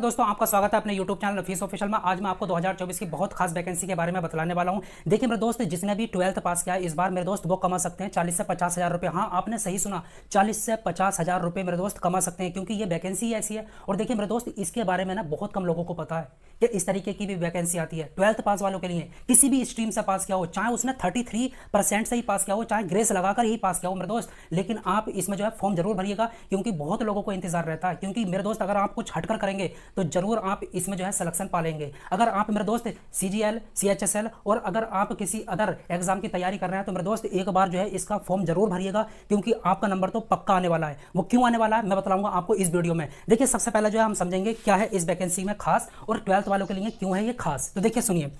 दोस्तों, आपका स्वागत है अपने YouTube चैनल रफीस ऑफिशियल में। आज मैं आपको 2024 की बहुत खास वैकेंसी के बारे में बतलाने वाला हूं। देखिए मेरे दोस्त, जिसने भी 12th पास किया इस बार मेरे दोस्त वो कमा सकते हैं 40 से 50 हज़ार रुपये। हाँ, आपने सही सुना, 40 से 50 हज़ार रुपये मेरे दोस्त कमा सकते हैं, क्योंकि ये वैकेंसी ऐसी है। और देखिए मेरे दोस्त, इसके बारे में ना बहुत कम लोगों को पता है कि इस तरीके की भी वैकेंसी आती है 12th पास वालों के लिए। किसी भी स्ट्रीम से पास किया हो, चाहे उसने 33% से ही पास किया हो, चाहे ग्रेस लगाकर ही पास किया हो मेरे दोस्त, लेकिन आप इसमें जो है फॉर्म जरूर भरिएगा, क्योंकि बहुत लोगों को इंतजार रहता है। क्योंकि मेरे दोस्त, अगर आप कुछ हटकर करेंगे तो जरूर आप इसमें जो है सिलेक्शन पा लेंगे। अगर आप मेरे दोस्त CGL, CHSL और अगर आप किसी अदर एग्जाम की तैयारी कर रहे हैं तो मेरे दोस्त एक बार जो है इसका फॉर्म जरूर भरिएगा, क्योंकि आपका नंबर तो पक्का आने वाला है। वो क्यों आने वाला है मैं बताऊंगा आपको इस वीडियो में। देखिए सबसे पहले जो है हम समझेंगे क्या है इस वैकेंसी में खास, और 12th वालों के लिए क्यों है ये खास। तो देखिए सुनिए,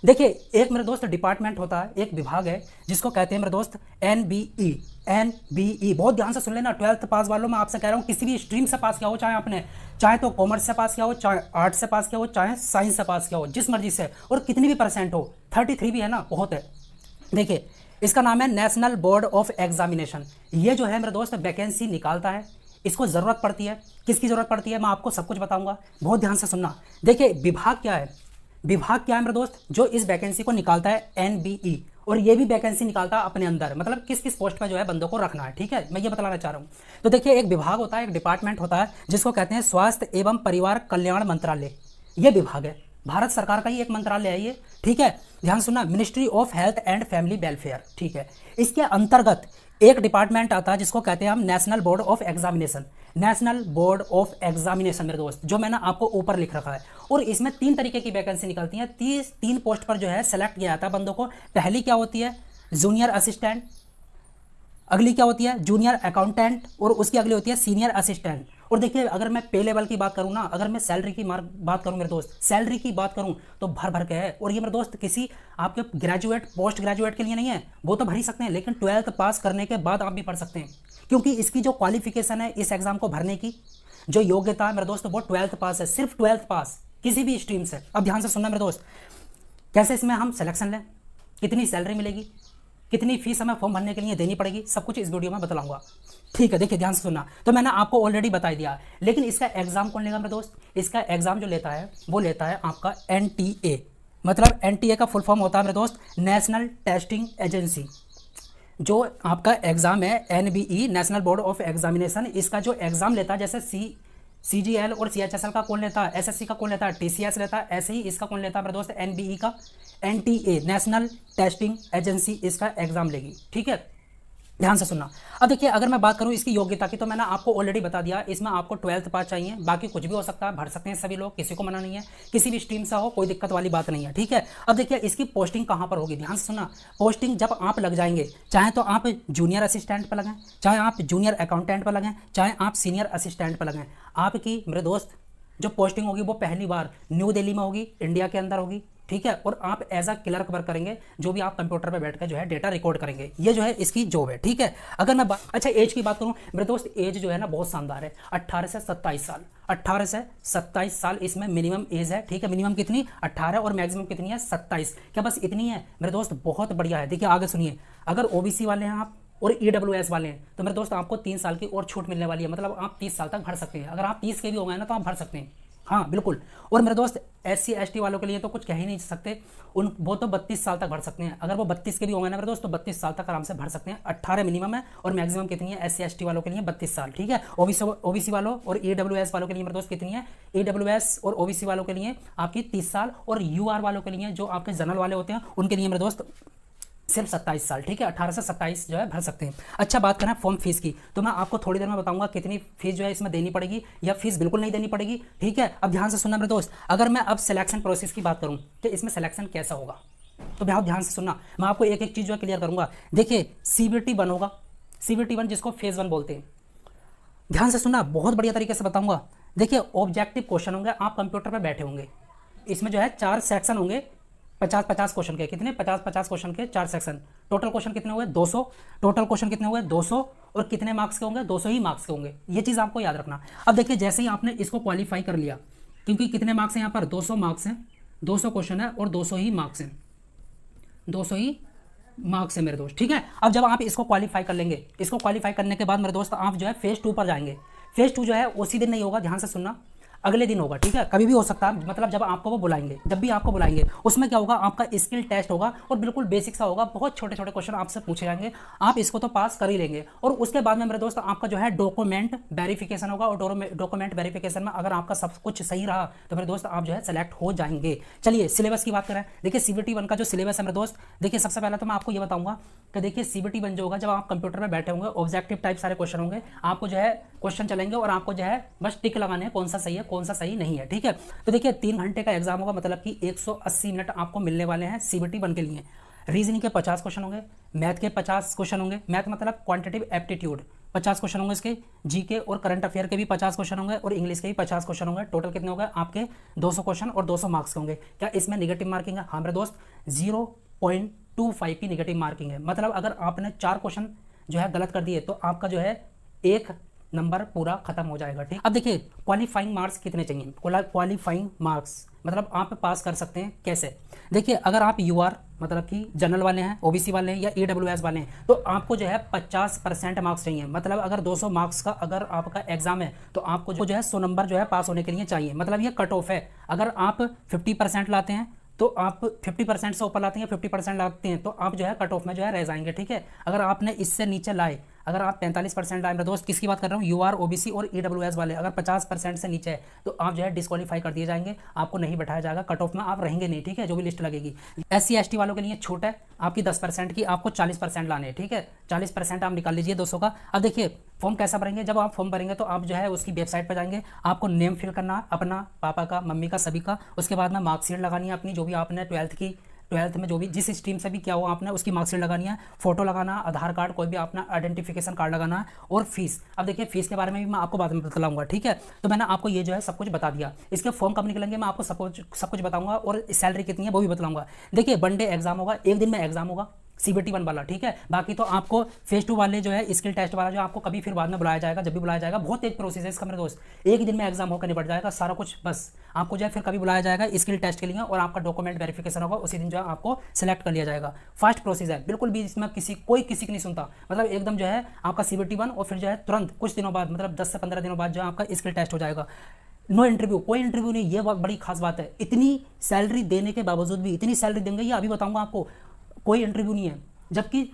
देखिए एक मेरे दोस्त डिपार्टमेंट होता है, एक विभाग है जिसको कहते हैं मेरे दोस्त NBE। बहुत ध्यान से सुन लेना 12th पास वालों, मैं आपसे कह रहा हूँ किसी भी स्ट्रीम से पास किया हो, चाहे तो कॉमर्स से पास किया हो, चाहे आर्ट्स से पास किया हो, चाहे साइंस से पास किया हो, जिस मर्जी से, और कितनी भी परसेंट हो, 33 भी है ना, बहुत है। देखिए इसका नाम है नेशनल बोर्ड ऑफ एग्जामिनेशन। ये जो है मेरे दोस्त वैकेंसी निकालता है। इसको ज़रूरत पड़ती है, किसकी ज़रूरत पड़ती है मैं आपको सब कुछ बताऊंगा, बहुत ध्यान से सुनना। देखिए विभाग क्या है, विभाग क्या है मेरे दोस्त, जो इस वैकेंसी को निकालता है NBE, और ये भी वैकेंसी निकालता है अपने अंदर, मतलब किस किस पोस्ट पर जो है बंदों को रखना है। ठीक है, मैं ये बताना चाह रहा हूँ। तो देखिए एक विभाग होता है, एक डिपार्टमेंट होता है जिसको कहते हैं स्वास्थ्य एवं परिवार कल्याण मंत्रालय। ये विभाग है, भारत सरकार का ही एक मंत्रालय है ये। ठीक है, ध्यान सुनना, ministry of health and family welfare. ठीक है, इसके अंतर्गत एक डिपार्टमेंट आता है जिसको कहते हैं हम national board of examination. National board of examination मेरे दोस्त, जो मैंने आपको ऊपर लिख रखा है। और इसमें 3 तरीके की वैकेंसी निकलती हैं। 3 पोस्ट पर जो है सेलेक्ट किया जाता है बंदों को। पहली क्या होती है, जूनियर असिस्टेंट। अगली क्या होती है, जूनियर अकाउंटेंट। और उसकी अगली होती है सीनियर असिस्टेंट। और देखिए अगर मैं पे लेवल की बात करूँ ना, अगर मैं सैलरी की बात करूँ मेरे दोस्त, सैलरी की बात करूँ तो भर भर के है। और ये मेरे दोस्त किसी आपके ग्रेजुएट, पोस्ट ग्रेजुएट के लिए नहीं है, वो तो भर ही सकते हैं, लेकिन 12th पास करने के बाद आप भी पढ़ सकते हैं, क्योंकि इसकी जो क्वालिफिकेशन है इस एग्जाम को भरने की, जो योग्यता है मेरे दोस्त, वो 12th पास है, सिर्फ 12th पास, किसी भी स्ट्रीम से। अब ध्यान से सुनना मेरे दोस्त, कैसे इसमें हम सिलेक्शन लें, कितनी सैलरी मिलेगी, कितनी फीस हमें फॉर्म भरने के लिए देनी पड़ेगी, सब कुछ इस वीडियो में बताऊंगा। ठीक है, देखिए ध्यान से सुनना। तो मैंने आपको ऑलरेडी बता दिया, लेकिन इसका एग्जाम कौन लेगा मेरे दोस्त, इसका एग्जाम जो लेता है वो लेता है आपका NTA। मतलब NTA का फुल फॉर्म होता है मेरे दोस्त नेशनल टेस्टिंग एजेंसी। जो आपका एग्जाम है NBE, national board of examination, इसका जो एग्जाम लेता है, जैसे CGL और CHSL का कौन लेता है, SSC का कौन लेता है, TCS लेता है, ऐसे ही इसका कौन लेता है मेरे दोस्त, NBE का NTA, नेशनल टेस्टिंग एजेंसी इसका एग्जाम लेगी। ठीक है, ध्यान से सुनना। अब देखिए अगर मैं बात करूं इसकी योग्यता की, तो मैंने आपको ऑलरेडी बता दिया, इसमें आपको 12th पास चाहिए, बाकी कुछ भी हो सकता है, भर सकते हैं सभी लोग, किसी को मना नहीं है, किसी भी स्ट्रीम से हो, कोई दिक्कत वाली बात नहीं है। ठीक है, अब देखिए इसकी पोस्टिंग कहां पर होगी, ध्यान से सुनना। पोस्टिंग जब आप लग जाएंगे, चाहे तो आप जूनियर असिस्टेंट पर लगें, चाहे आप जूनियर अकाउंटेंट पर लगें, चाहे आप सीनियर असिस्टेंट पर लगें, आपकी मेरे दोस्त जो पोस्टिंग होगी वो पहली बार न्यू दिल्ली में होगी, इंडिया के अंदर होगी। ठीक है, और आप एज अ क्लर्क वर्क करेंगे, जो भी आप कंप्यूटर पे बैठकर जो है डेटा रिकॉर्ड करेंगे, ये जो है इसकी जॉब है। ठीक है, अगर मैं अच्छा एज की बात करूं मेरे दोस्त, एज जो है ना बहुत शानदार है, 18 से 27 साल। 18 से 27 साल इसमें मिनिमम एज है। ठीक है, मिनिमम कितनी, 18, और मैक्सिमम कितनी है, 27। क्या बस इतनी है मेरे दोस्त, बहुत बढ़िया है। देखिए आगे सुनिए, अगर OBC वाले हैं आप और EWS वाले हैं तो मेरे दोस्त आपको 3 साल की और छूट मिलने वाली है, मतलब आप 30 साल तक भर सकते हैं। अगर आप 30 के भी हो गए ना तो आप भर सकते हैं, हाँ बिल्कुल। और मेरे दोस्त SC ST वालों के लिए तो कुछ कह ही नहीं सकते, वो तो 32 साल तक भर सकते हैं। अगर वो 32 के भी होंगे ना मेरे दोस्त तो 32 साल तक आराम से भर सकते हैं। 18 मिनिमम है, और मैक्सिमम कितनी है, SC ST वालों के लिए 32 साल। ठीक है, OBC वालों और EWS वालों के लिए मेरे दोस्त कितनी है, EWS और OBC वालों के लिए आपकी 30 साल, और UR वालों के लिए जो आपके जनरल वाले होते हैं उनके लिए मेरे दोस्त सिर्फ 27 साल। ठीक है, 18 से 27 जो है भर सकते हैं। अच्छा बात करें फॉर्म फीस की, तो मैं आपको थोड़ी देर में बताऊंगा कितनी फीस जो है इसमें देनी पड़ेगी, या फीस बिल्कुल नहीं देनी पड़ेगी। ठीक है, अब ध्यान से सुनना मेरे दोस्त। अगर मैं अब सिलेक्शन प्रोसेस की बात करूं कि इसमें सिलेक्शन कैसा होगा, तो बहुत ध्यान से सुनना, मैं आपको एक एक चीज़ जो है क्लियर करूंगा। देखिए CBT 1 होगा, CBT 1 जिसको फेज 1 बोलते हैं। ध्यान से सुनना, बहुत बढ़िया तरीके से बताऊंगा। देखिए ऑब्जेक्टिव क्वेश्चन होंगे, आप कंप्यूटर पर बैठे होंगे, इसमें जो है 4 सेक्शन होंगे, 50-50 क्वेश्चन के, कितने 50-50 क्वेश्चन के 4 सेक्शन। टोटल क्वेश्चन कितने हुए, 200। टोटल क्वेश्चन कितने हुए, 200। और कितने मार्क्स के होंगे, 200 ही मार्क्स के होंगे। ये चीज़ आपको याद रखना। अब देखिए जैसे ही आपने इसको क्वालिफाई कर लिया, क्योंकि कितने मार्क्स हैं यहाँ पर, 200 मार्क्स हैं, 200 क्वेश्चन है और 200 ही मार्क्स हैं, 200 ही मार्क्स है मेरे दोस्त। ठीक है, अब जब आप इसको क्वालिफाई कर लेंगे, इसको क्वालिफाई करने के बाद मेरे दोस्त आप जो है फेज 2 पर जाएंगे। फेज 2 जो है उसी दिन नहीं होगा, ध्यान से सुनना। अगले दिन होगा, ठीक है, कभी भी हो सकता है, मतलब जब आपको वो बुलाएंगे, जब भी आपको बुलाएंगे उसमें क्या होगा, आपका स्किल टेस्ट होगा और बिल्कुल बेसिक सा होगा, बहुत छोटे छोटे क्वेश्चन आपसे पूछे जाएंगे, आप इसको तो पास कर ही लेंगे। और उसके बाद में मेरे दोस्त आपका जो है डॉक्यूमेंट वेरिफिकेशन होगा, और डॉक्यूमेंट वेरिफिकेशन में अगर आपका सब कुछ सही रहा तो मेरे दोस्त आप जो है सेलेक्ट हो जाएंगे। चलिए सिलेबस की बात करें, देखिए CBT 1 का जो सिलेबस है मेरे दोस्त, देखिए सबसे पहले तो मैं आपको ये बताऊंगा कि देखिए CBT 1 जो होगा, जब आप कंप्यूटर में बैठे होंगे, ऑब्जेक्टिव टाइप सारे क्वेश्चन होंगे, आपको जो है क्वेश्चन चलेंगे और आपको जो है बस टिक लगाने हैं कौन सा सही है कौन सा सही नहीं है, ठीक है। तो देखिए 3 घंटे का एग्जाम होगा, मतलब कि 180 मिनट आपको मिलने वाले हैं CBT 1 के लिए। रीजनिंग के 50 क्वेश्चन होंगे, मैथ के 50 क्वेश्चन होंगे, मैथ मतलब क्वांटिटेटिव एप्टीट्यूड 50 क्वेश्चन होंगे इसके, जीके और करंट अफेयर के भी 50 क्वेश्चन होंगे और इंग्लिश के भी 50 क्वेश्चन होंगे। टोटल कितने होंगे आपके 200 क्वेश्चन और 200 मार्क्स के होंगे। क्या इसमें नेगेटिव मार्किंग है? हाँ मेरे दोस्त 0.25 की नेगेटिव मार्किंग है, मतलब अगर आपने 4 क्वेश्चन जो है गलत कर दिए तो आपका जो है 1 नंबर पूरा खत्म हो जाएगा, ठीक। अब देखिए क्वालिफाइंग मार्क्स कितने चाहिए, क्वालिफाइंग मार्क्स मतलब आप पास कर सकते हैं कैसे। देखिए अगर आप UR मतलब कि जनरल वाले हैं, OBC वाले हैं या EWS वाले हैं तो आपको जो है 50% मार्क्स चाहिए, मतलब अगर 200 मार्क्स का अगर आपका एग्जाम है तो आपको जो है 100 नंबर जो है पास होने के लिए चाहिए, मतलब ये कट ऑफ है। अगर आप 50% लाते हैं तो आप 50% से ऊपर लाते हैं, 50% लाते हैं तो आप जो है कट ऑफ में जो है रह जाएंगे, ठीक है। अगर आपने इससे नीचे लाए, अगर आप 45% लाए, मेरे दोस्त किसकी बात कर रहा हूँ, UR OBC और EWS वाले, अगर 50% से नीचे है तो आप जो है डिस्क्वालीफाई कर दिए जाएंगे, आपको नहीं बैठाया जाएगा, कट ऑफ में आप रहेंगे नहीं, ठीक है, जो भी लिस्ट लगेगी। SC ST वालों के लिए छूट है आपकी 10% की, आपको 40% लाने हैं, ठीक है, 40% आप निकाल लीजिए 200 का। अब देखिए फॉर्म कैसा भरेंगे, जब आप फॉर्म भरेंगे तो आप जो है उसकी वेबसाइट पर जाएंगे, आपको नेम फिल करना है अपना, पापा का, मम्मी का, सभी का, उसके बाद में मार्कशीट लगानी है अपनी, जो भी आपने 12th में जो भी जिस स्ट्रीम से भी क्या हुआ आपने उसकी मार्कशीट लगानी है, फोटो लगाना, आधार कार्ड, कोई भी अपना आइडेंटिफिकेशन कार्ड लगाना है और फीस। अब देखिए फीस के बारे में भी मैं आपको बाद में बतलाऊंगा, ठीक है। तो मैंने आपको ये जो है सब कुछ बता दिया, इसके फॉर्म कब निकलेंगे मैं आपको सब कुछ बताऊंगा और सैलरी कितनी है वो भी बतलाऊंगा। देखिए 1 डे एग्जाम होगा, एक दिन में एग्जाम होगा CBT 1 वाला, ठीक है। बाकी तो आपको फेज 2 वाले जो है स्किल टेस्ट वाला जो आपको कभी फिर बाद में बुलाया जाएगा, जब भी बुलाया जाएगा, बहुत तेज प्रोसेस है इसका मेरे दोस्त, एक ही दिन में एग्जाम होकर निपट जाएगा सारा कुछ, बस आपको जो है फिर कभी बुलाया जाएगा स्किल टेस्ट के लिए और आपका डॉक्यूमेंट वेरिफिकेशन होगा, उसी दिन जो है आपको सिलेक्ट कर लिया जाएगा। फास्ट प्रोसेस है, बिल्कुल भी इसमें कोई किसी की नहीं सुनता, मतलब एकदम जो है आपका CBT 1 और फिर जो है तुरंत कुछ दिनों बाद, मतलब 10 से 15 दिनों बाद जो है आपका स्किल टेस्ट हो जाएगा। नो इंटरव्यू, कोई इंटरव्यू नहीं, ये बहुत बड़ी खास बात है। इतनी सैलरी देने के बावजूद भी, इतनी सैलरी देंगे ये अभी बताऊंगा आपको, कोई इंटरव्यू नहीं है, जबकि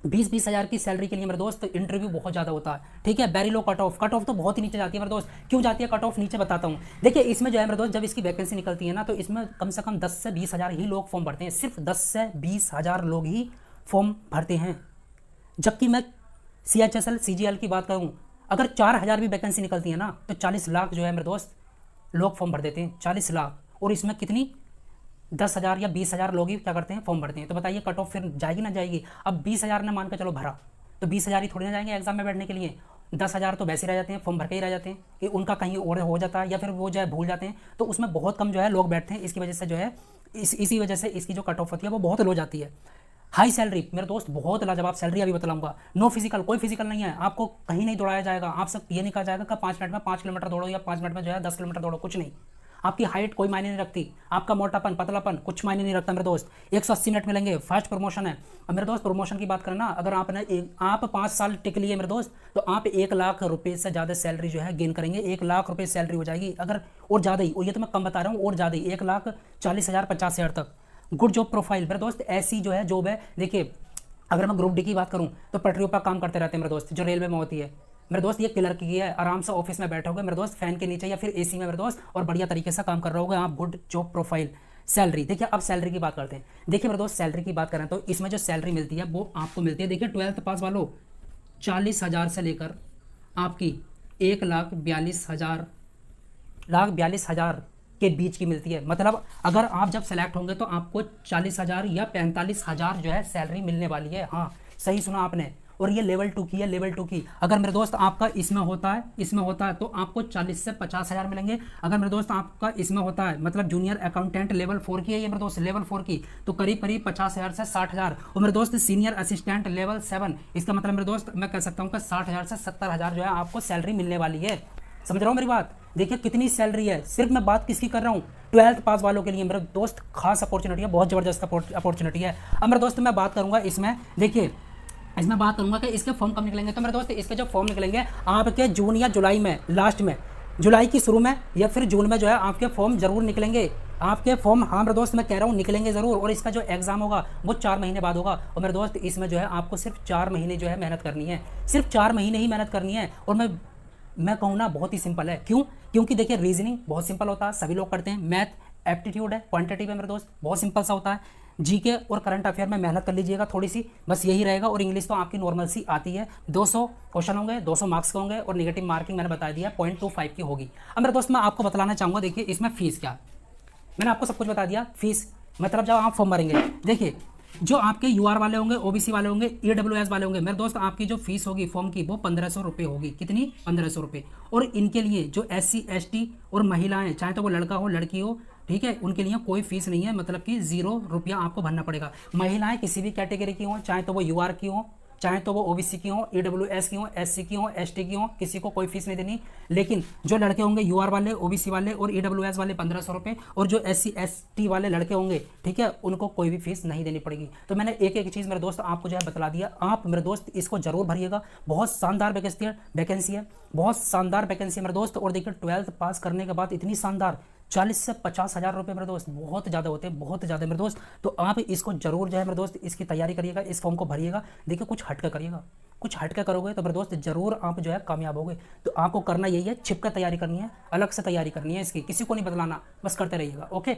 20-20 हज़ार की सैलरी के लिए मेरे दोस्त इंटरव्यू बहुत ज़्यादा होता है, ठीक है। वेरी लो कट ऑफ तो बहुत ही नीचे जाती है मेरे दोस्त। क्यों जाती है कट ऑफ नीचे, बताता हूँ। देखिए इसमें जो है मेरे दोस्त जब इसकी वैकेंसी निकलती है ना तो इसमें कम से कम 10 से 20 हज़ार ही लोग फॉर्म भरते हैं, सिर्फ 10 से 20 हज़ार लोग ही फॉर्म भरते हैं। जबकि मैं CHSL CGL की बात करूँ, अगर 4,000 भी वैकेंसी निकलती है ना तो 40 लाख जो है मेरे दोस्त लोग फॉर्म भर देते हैं, 40 लाख। और इसमें कितनी 10,000 या 20,000 लोग ही क्या करते हैं, फॉर्म भरते हैं। तो बताइए कट ऑफ फिर जाएगी ना जाएगी। अब 20,000 ने मान कर चलो भरा तो 20,000 ही थोड़ी ना जाएंगे एग्जाम में बैठने के लिए, 10,000 तो वैसे रह जाते हैं, फॉर्म भर के ही रह जाते हैं कि उनका कहीं और हो जाता है या फिर वो जो है भूल जाते हैं, तो उसमें बहुत कम जो है लोग बैठते हैं। इसकी वजह से जो है इसी वजह से इसकी जो कट ऑफ होती है वो बहुत लो जाती है। हाई सैलरी मेरे दोस्त, बहुत लाजवाब सैलरी अभी बतलाऊंगा। नो फिजिकल, कोई फिजिकल नहीं है, आपको कहीं नहीं दौड़ाया जाएगा, आपसे ये नहीं कहा जाएगा कि 5 मिनट में 5 किलोमीटर दौड़ो या 5 मिनट में जो है 10 किलोमीटर दौड़ो, कुछ नहीं। आपकी हाइट कोई मायने नहीं रखती, आपका मोटापन पतलापन कुछ मायने नहीं रखता मेरे दोस्त। 180 मिनट मिलेंगे, फास्ट प्रमोशन है। और मेरे दोस्त प्रमोशन की बात करना, अगर आप 5 साल टिक लिए मेरे दोस्त तो आप 1 लाख रुपए से ज़्यादा सैलरी जो है गेन करेंगे, 1 लाख रुपए सैलरी हो जाएगी अगर, और ज़्यादा ही, और ये तो मैं कम बता रहा हूँ, और ज़्यादा ही 1,40,000 50,000 तक। गुड जॉब प्रोफाइल मेरे दोस्त, ऐसी जो है जॉब है। देखिए अगर मैं ग्रुप डी की बात करूँ तो पटरियों पर काम करते रहते हैं मेरे दोस्त, जो रेलवे में होती है मेरे दोस्त। ये क्लर्क की है, आराम से ऑफिस में बैठोगे मेरे दोस्त, फैन के नीचे या फिर AC में मेरे दोस्त, और बढ़िया तरीके से काम कर रहे होगे आप। Good job profile. सैलरी देखिए, अब सैलरी की बात करते हैं। देखिए मेरे दोस्त सैलरी की बात करें तो इसमें जो सैलरी मिलती है वो आपको मिलती है, देखिए 12th पास वालों 40,000 से लेकर आपकी 1,42,000 के बीच की मिलती है। मतलब अगर आप जब सेलेक्ट होंगे तो आपको 40,000 या 45,000 जो है सैलरी मिलने वाली है। हाँ सही सुना आपने। और ये लेवल 2 की है, लेवल 2 की। अगर मेरे दोस्त आपका इसमें होता है तो आपको 40 से 50,000 मिलेंगे। अगर मेरे दोस्त आपका इसमें होता है, मतलब जूनियर अकाउंटेंट लेवल 4 की है ये मेरे दोस्त, लेवल 4 की, तो करीब 50,000 से 60,000। और मेरे दोस्त सीनियर असिस्टेंट लेवल 7, इसका मतलब मेरे दोस्त मैं कह सकता हूँ कि 60,000 से 70,000 जो है आपको सैलरी मिलने वाली है। समझ रहा हूँ मेरी बात। देखिए कितनी सैलरी है। सिर्फ मैं बात किसकी कर रहा हूँ, 12th पास वालों के लिए मेरे दोस्त खास अपॉर्चुनिटी है, बहुत ज़बरदस्त अपॉर्चुनिटी है। अब मेरे दोस्त मैं बात करूँगा इसमें, देखिए इसमें बात करूँगा कि इसके फॉर्म कब निकलेंगे। तो मेरे दोस्त इसके जो फॉर्म निकलेंगे आपके जून या जुलाई में, लास्ट में जुलाई की शुरू में या फिर जून में जो है आपके फॉर्म जरूर निकलेंगे। आपके फॉर्म, हाँ मेरे दोस्त मैं कह रहा हूँ निकलेंगे ज़रूर। और इसका जो एग्ज़ाम होगा वो 4 महीने बाद होगा। और मेरे दोस्त इसमें जो है आपको सिर्फ 4 महीने जो है मेहनत करनी है, सिर्फ 4 महीने ही मेहनत करनी है। और मैं कहूँ ना बहुत ही सिंपल है। क्यों? क्योंकि देखिए रीजनिंग बहुत सिंपल होता है, सभी लोग करते हैं। मैथ एप्टीट्यूड है, क्वांटिटेटिव है मेरे दोस्त, बहुत सिंपल सा होता है। जीके और करंट अफेयर में मेहनत कर लीजिएगा थोड़ी सी, बस यही रहेगा। और इंग्लिश तो आपकी नॉर्मल सी आती है। 200 क्वेश्चन होंगे, 200 मार्क्स के होंगे और नेगेटिव मार्किंग मैंने बता दिया 0.25 की होगी। अब मेरे दोस्त मैं आपको बतलाना चाहूँगा, देखिए इसमें फीस क्या, मैंने आपको सब कुछ बता दिया। फीस मतलब जब आप फॉर्म भरेंगे, देखिए जो आपके यूआर वाले होंगे, ओबीसी वाले होंगे, ईडब्ल्यूएस वाले होंगे, मेरे दोस्त आपकी जो फीस होगी फॉर्म की वो 1500 रुपये होगी। कितनी? 1500 रुपये। और इनके लिए जो SC ST और महिलाएं, चाहे तो वो लड़का हो लड़की हो, ठीक है, उनके लिए कोई फीस नहीं है, मतलब कि 0 रुपया आपको भरना पड़ेगा। महिलाएं किसी भी कैटेगरी की हों, चाहे तो वो यूआर की हों, चाहे तो वो ओबीसी की हो, ईडब्ल्यूएस की हो, SC की हो, ST की हो, किसी को कोई फीस नहीं देनी। लेकिन जो लड़के होंगे यूआर वाले, ओबीसी वाले और ईडब्ल्यूएस वाले 1500 रुपये, और जो SC ST वाले लड़के होंगे, ठीक है, उनको कोई भी फीस नहीं देनी पड़ेगी। तो मैंने एक एक चीज़ मेरे दोस्त आपको जो है बतला दिया। आप मेरे दोस्त इसको जरूर भरिएगा, बहुत शानदार वैकेंसी है, बहुत शानदार वैकेंसी है मेरे दोस्त। और देखिए 12th पास करने के बाद इतनी शानदार 40 से 50 हज़ार रुपये मेरे दोस्त बहुत ज़्यादा होते हैं, बहुत ज़्यादा मेरे दोस्त। तो आप इसको जरूर जो है मेरे दोस्त इसकी तैयारी करिएगा, इस फॉर्म को भरिएगा। देखिए कुछ हटकर करिएगा, कुछ हटकर करोगे तो मेरे दोस्त जरूर आप जो है कामयाब होगे। तो आपको करना यही है, छिपकर तैयारी करनी है, अलग से तैयारी करनी है इसकी, किसी को नहीं बतलाना, बस करते रहिएगा। ओके।